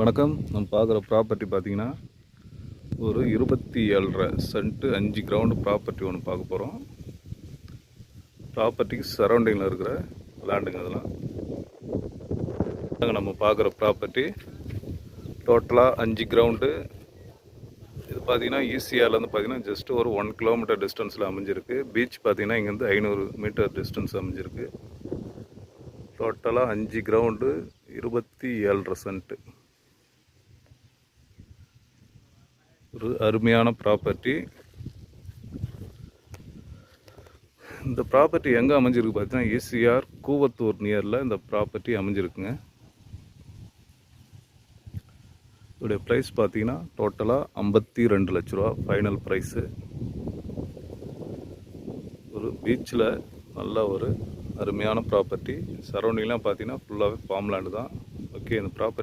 வணக்கம். நம்ம பார்க்குற ப்ராப்பர்ட்டி பார்த்தீங்கன்னா ஒரு 27.5 சென்ட் 5 கிரவுண்டு ப்ராப்பர்ட்டி ஒன்று பார்க்க போகிறோம். ப்ராப்பர்ட்டிக்கு சரௌண்டிங்கில் இருக்கிற லேண்டுங்க அதெல்லாம். நம்ம பார்க்குற ப்ராப்பர்ட்டி டோட்டலாக 5 கிரவுண்டு. இது பார்த்தீங்கன்னா ஈசிஆர்லேருந்து பார்த்தீங்கன்னா ஜஸ்ட் ஒரு 1 கிலோமீட்டர் டிஸ்டன்ஸில் அமைஞ்சிருக்கு. பீச் பார்த்தீங்கன்னா இங்கேருந்து 500 மீட்டர் டிஸ்டன்ஸ் அமைஞ்சிருக்கு. டோட்டலாக 5 கிரவுண்டு 27.5 சென்ட்டு. ஒரு அருமையான ப்ராப்பர்ட்டி. இந்த ப்ராப்பர்ட்டி எங்கே அமைஞ்சிருக்கு பார்த்தீங்கன்னா ஈசிஆர் கூவத்தூர் நியரில் இந்த ப்ராப்பர்ட்டி அமைஞ்சிருக்குங்க. இதோடைய ப்ரைஸ் பார்த்தீங்கன்னா டோட்டலாக 52 லட்ச ரூபா ஃபைனல் ப்ரைஸு. ஒரு பீச்சில் நல்ல ஒரு அருமையான ப்ராப்பர்ட்டி. சரௌண்டிங்லாம் பார்த்தீங்கன்னா ஃபுல்லாகவே ஃபார்ம் லேண்டு தான். ஓகே, இந்த ப்ராப்பர்ட்டி